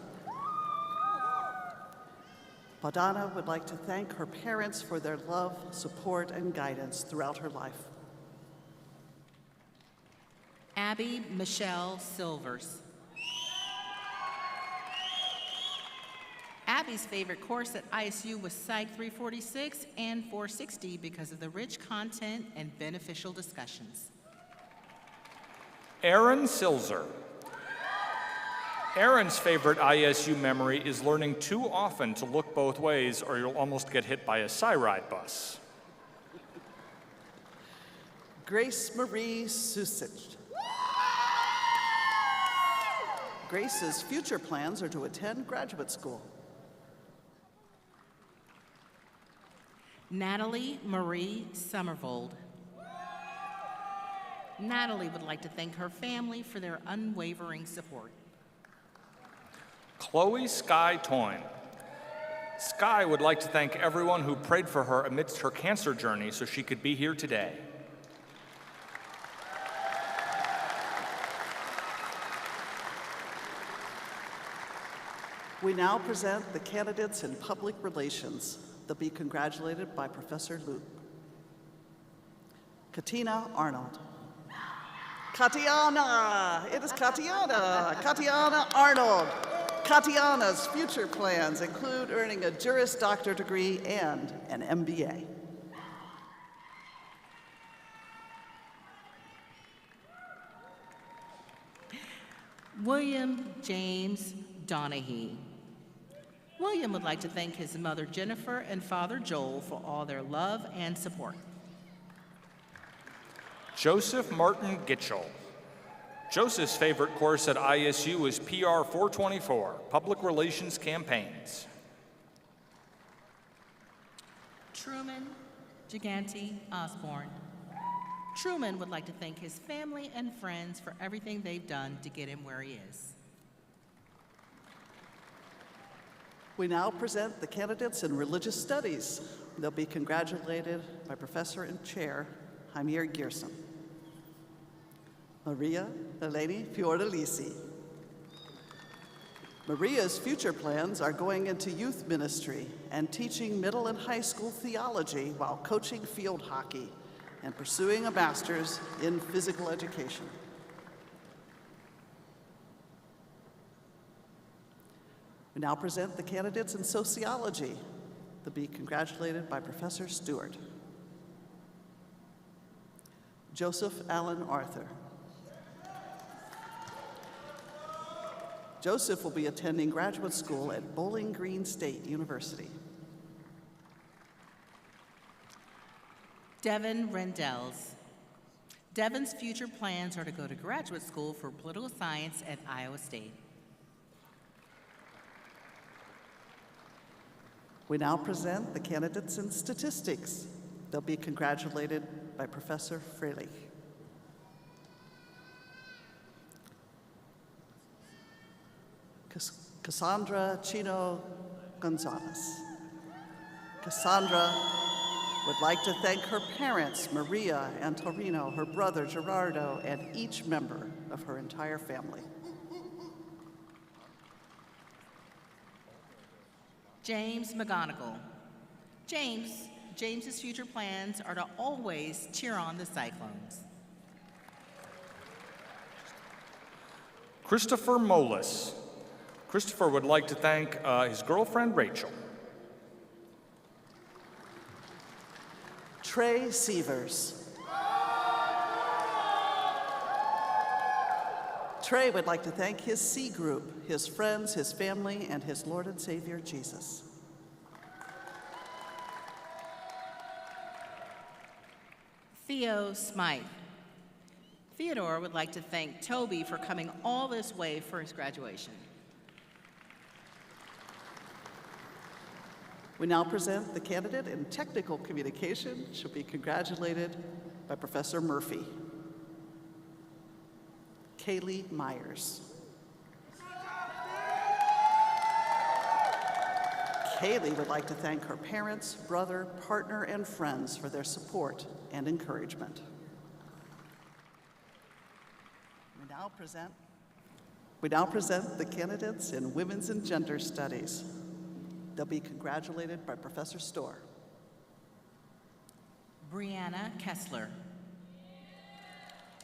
Badana would like to thank her parents for their love, support, and guidance throughout her life. Abby Michelle Silvers. Abby's favorite course at ISU was Psych 346 and 460 because of the rich content and beneficial discussions. Aaron Silzer. Aaron's favorite ISU memory is learning too often to look both ways or you'll almost get hit by a Cyride bus. Grace Marie Susich. Grace's future plans are to attend graduate school. Natalie Marie Summervold. Natalie would like to thank her family for their unwavering support. Chloe Sky Toyne. Sky would like to thank everyone who prayed for her amidst her cancer journey so she could be here today. We now present the candidates in public relations. They'll be congratulated by Professor Luke. Katina Arnold. Katiana! It is Katiana! Katiana Arnold. Katiana's future plans include earning a Juris Doctor degree and an MBA. William James Donahue. William would like to thank his mother Jennifer and father Joel for all their love and support. Joseph Martin Gitchell. Joseph's favorite course at ISU is PR 424, Public Relations Campaigns. Truman Gigante Osborne. Truman would like to thank his family and friends for everything they've done to get him where he is. We now present the candidates in religious studies. They'll be congratulated by Professor and Chair Jaimier Gerson. Maria Eleni Fiordalisi. Maria's future plans are going into youth ministry and teaching middle and high school theology while coaching field hockey and pursuing a master's in physical education. We now present the candidates in sociology. They'll be congratulated by Professor Stewart. Joseph Allen Arthur. Joseph will be attending graduate school at Bowling Green State University. Devin Rendells. Devin's future plans are to go to graduate school for political science at Iowa State. We now present the candidates in statistics. They'll be congratulated by Professor Freilich. Cassandra Chino Gonzalez. Cassandra would like to thank her parents, Maria and Torino, her brother Gerardo, and each member of her entire family. James McGonigal. James's future plans are to always cheer on the Cyclones. Christopher Molis. Christopher would like to thank his girlfriend, Rachel. Trey Sievers. Trey would like to thank his C group, his friends, his family, and his Lord and Savior, Jesus. Theo Smythe. Theodore would like to thank Toby for coming all this way for his graduation. We now present the candidate in technical communication. She'll be congratulated by Professor Murphy. Kaylee Myers. Kaylee would like to thank her parents, brother, partner, and friends for their support and encouragement. We now present the candidates in women's and gender studies. They'll be congratulated by Professor Storr. Brianna Kessler.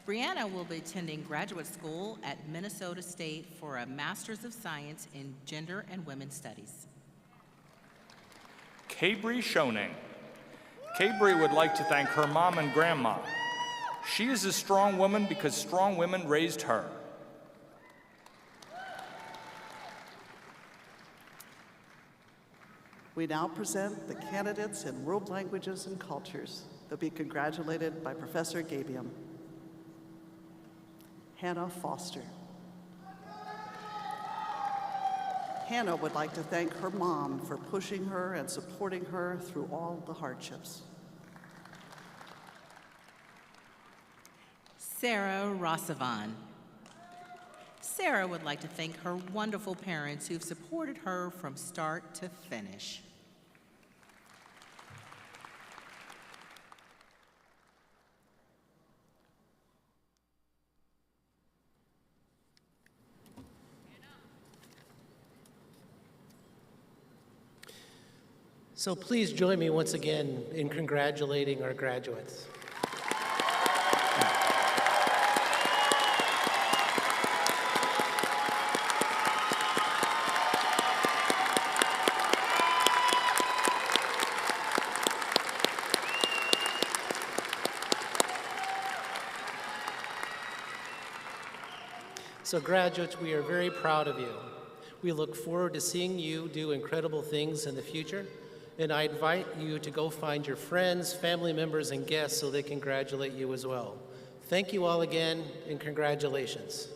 Brianna will be attending graduate school at Minnesota State for a Master's of Science in Gender and Women's Studies. Cabri Schoening. Cabri would like to thank her mom and grandma. She is a strong woman because strong women raised her. We now present the candidates in world languages and cultures. They'll be congratulated by Professor Gabium. Hannah Foster. Hannah would like to thank her mom for pushing her and supporting her through all the hardships. Sarah Rosavan. Sarah would like to thank her wonderful parents who've supported her from start to finish. So please join me once again in congratulating our graduates. So graduates, we are very proud of you. We look forward to seeing you do incredible things in the future, and I invite you to go find your friends, family members, and guests so they can congratulate you as well. Thank you all again, and congratulations.